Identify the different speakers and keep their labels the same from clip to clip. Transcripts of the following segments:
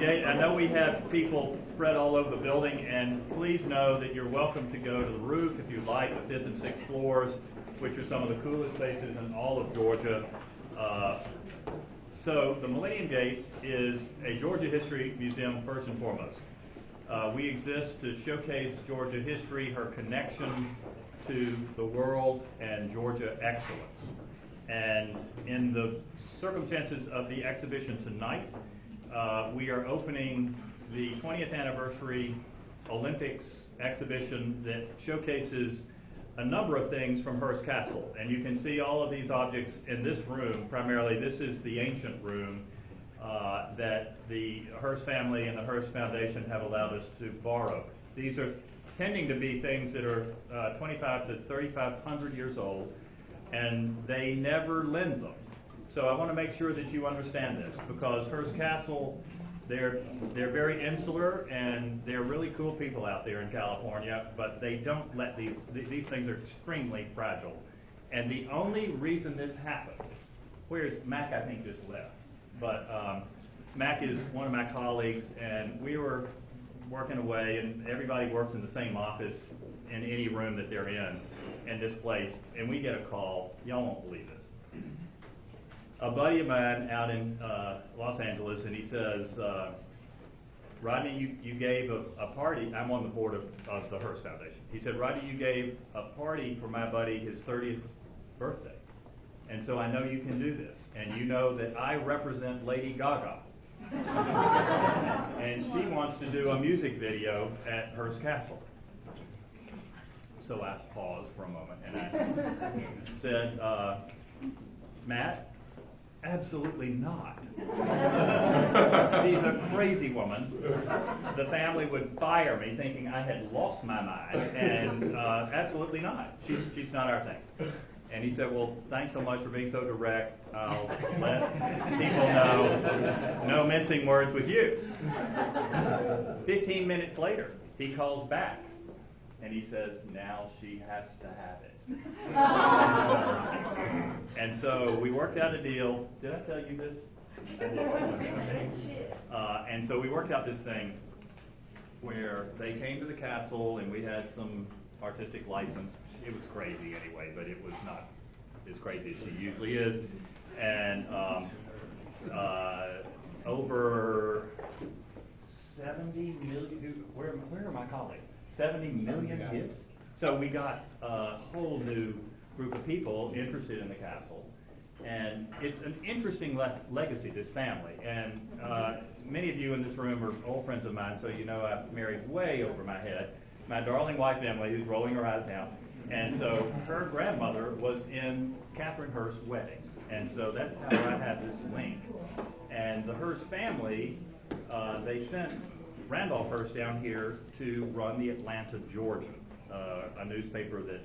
Speaker 1: I know we have people spread all over the building, and please know that you're welcome to go to the roof if you'd like, the 5th and 6th floors, which are some of the coolest spaces in all of Georgia. So the Millennium Gate is a Georgia history museum first and foremost. We exist to showcase Georgia history, her connection to the world, and Georgia excellence. And in the circumstances of the exhibition tonight, we are opening the 20th anniversary Olympics exhibition that showcases a number of things from Hearst Castle. And you can see all of these objects in this room. Primarily, this is the ancient room that the Hearst family and the Hearst Foundation have allowed us to borrow. These are tending to be things that are 25 to 3,500 years old, and they never lend them. So I want to make sure that you understand this, because Hearst Castle, they're very insular, and they're really cool people out there in California, but they don't let these things are extremely fragile. And the only reason this happened, where's Mac, I think, just left, but Mac is one of my colleagues, and we were working away, and everybody works in the same office in any room that they're in this place, and we get a call. Y'all won't believe this. A buddy of mine out in Los Angeles, and he says, Rodney, you gave a party. I'm on the board of the Hearst Foundation. He said, Rodney, you gave a party for my buddy his 30th birthday. And so I know you can do this. And you know that I represent Lady Gaga. And she wants to do a music video at Hearst Castle. So I paused for a moment and I said, Matt, absolutely not. She's a crazy woman. The family would fire me thinking I had lost my mind, and absolutely not. She's not our thing. And he said, well, thanks so much for being so direct. I'll let people know, no mincing words with you. 15 minutes later, he calls back, and he says, now she has to have it. And so we worked out a deal. Did I tell you this? I did. And so we worked out this thing where they came to the castle, and we had some artistic license. It was crazy anyway, but it was not as crazy as she usually is. And over 70 million, where are my colleagues? 70 million hits. So we got a whole new group of people interested in the castle. And it's an interesting legacy, this family. And many of you in this room are old friends of mine, so you know I've married way over my head. My darling wife, Emily, who's rolling her eyes now. And so her grandmother was in Catherine Hearst's wedding. And so that's how I have this link. And the Hearst family, they sent Randolph Hearst down here to run the Atlanta Georgian, a newspaper that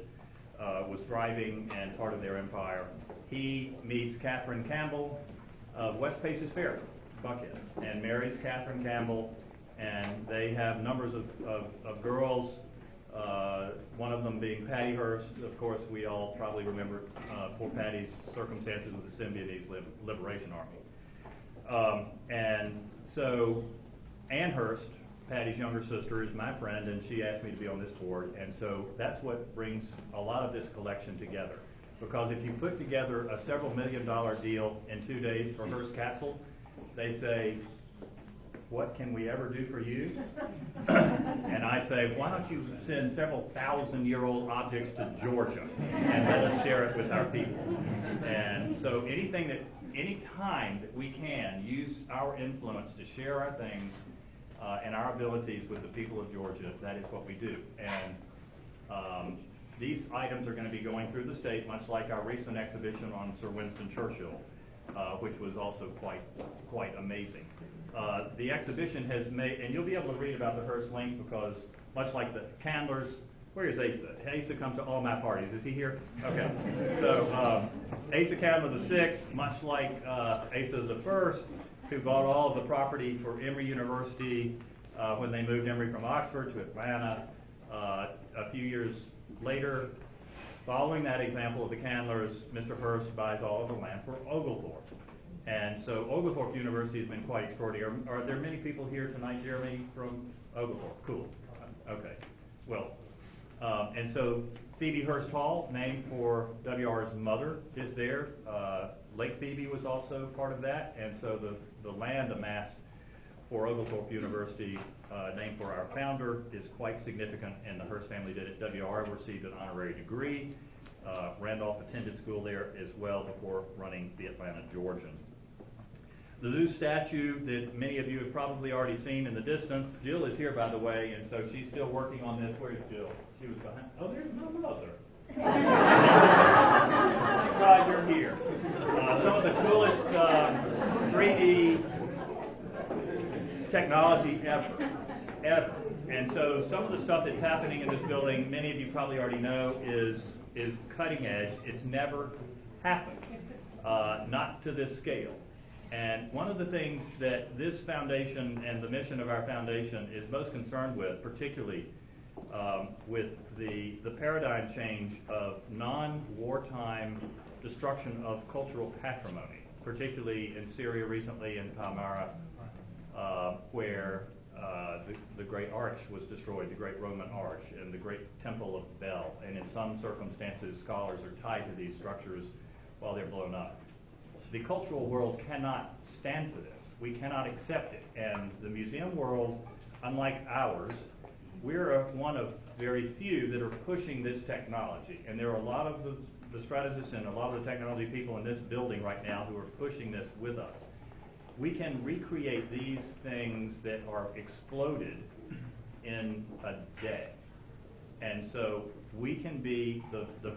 Speaker 1: was thriving and part of their empire. He meets Catherine Campbell of West Paces Ferry, Buckhead, and marries Catherine Campbell, and they have numbers of girls, one of them being Patty Hearst. Of course, we all probably remember poor Patty's circumstances with the Symbionese Liberation Army. And so Ann Hearst, Patty's younger sister, is my friend, and she asked me to be on this board. And so that's what brings a lot of this collection together. Because if you put together a several $million deal in 2 days for Hearst Castle, they say, what can we ever do for you? And I say, why don't you send several thousand-year-old objects to Georgia and let us share it with our people? And so any time that we can use our influence to share our things and our abilities with the people of Georgia, that is what we do. And these items are going to be going through the state, much like our recent exhibition on Sir Winston Churchill, which was also quite amazing. The exhibition has made, and you'll be able to read about the Hearst links because, much like the Candlers, where is Asa? Asa comes to all my parties. Is he here? Okay. So Asa Candler VI, much like Asa I, who bought all of the property for Emory University when they moved Emory from Oxford to Atlanta. A few years later, following that example of the Candlers, Mr. Hearst buys all of the land for Oglethorpe. And so Oglethorpe University has been quite extraordinary. Are there many people here tonight, Jeremy, from Oglethorpe? Cool. Okay. Well, and so Phoebe Hurst Hall, named for WR's mother, is there. Lake Phoebe was also part of that. And so the land amassed for Oglethorpe University, named for our founder, is quite significant, and the Hurst family did it. WR received an honorary degree. Randolph attended school there as well before running the Atlanta Georgian. The new statue that many of you have probably already seen in the distance. Jill is here, by the way, and so she's still working on this. Where's Jill? She was behind. Oh, there's my mother. Thank God you're here. Some of the coolest 3D technology ever. And so some of the stuff that's happening in this building, many of you probably already know, is cutting edge. It's never happened, not to this scale. And one of the things that this foundation and the mission of our foundation is most concerned with, particularly with the paradigm change of non-wartime destruction of cultural patrimony, particularly in Syria recently, in Palmyra, where the great arch was destroyed, the great Roman arch, and the great temple of Bel. And in some circumstances, scholars are tied to these structures while they're blown up. The cultural world cannot stand for this. We cannot accept it. And the museum world, unlike ours, we're one of very few that are pushing this technology. And there are a lot of the strategists and a lot of the technology people in this building right now who are pushing this with us. We can recreate these things that are exploded in a day. And so we can be the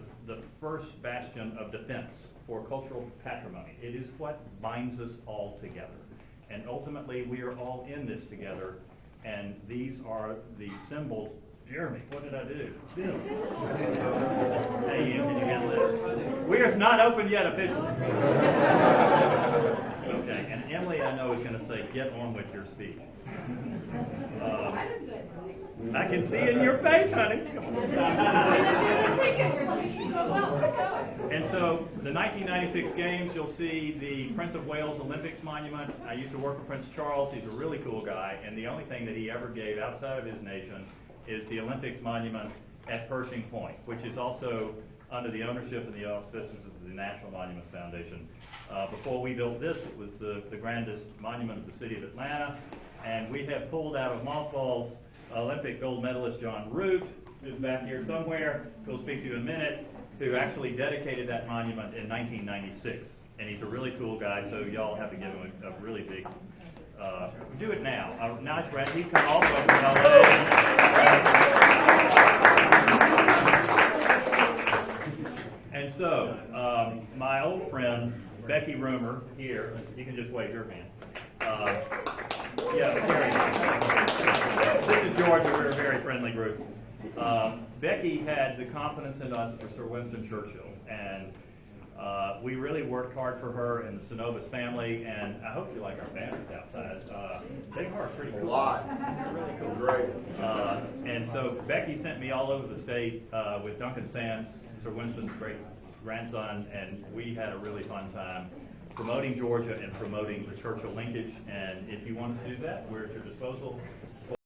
Speaker 1: first bastion of defense for cultural patrimony. It is what binds us all together. And ultimately, we are all in this together. And these are the symbols. Jeremy, what did I do? Bill. Hey, Ian, can you handle this? We're not open yet officially. Okay, and Emily, I know, is going to say, get on with your speech. I can see it in your face, honey. And so, the 1996 Games, you'll see the Prince of Wales Olympics monument. I used to work for Prince Charles. He's a really cool guy, and the only thing that he ever gave outside of his nation is the Olympics monument at Pershing Point, which is also under the ownership and the auspices of the National Monuments Foundation. Before we built this, it was the grandest monument of the city of Atlanta, and we have pulled out of mothballs Olympic gold medalist John Root, who's back here somewhere, who'll speak to you in a minute, who actually dedicated that monument in 1996. And he's a really cool guy, so y'all have to give him a really big, do it now. Nice round. He's come all the way from LA. And so, my old friend, Becky Rumer, here, you can just wave your hand. Yeah, very nice. This is Georgia. We're a very friendly group. Becky had the confidence in us for Sir Winston Churchill, and we really worked hard for her and the Synovus family, and I hope you like our banners outside. They are pretty cool. A lot. They're really cool. Great. And so Becky sent me all over the state with Duncan Sands, Sir Winston's great grandson, and we had a really fun time promoting Georgia and promoting the Churchill linkage. And if you want to do that, we're at your disposal.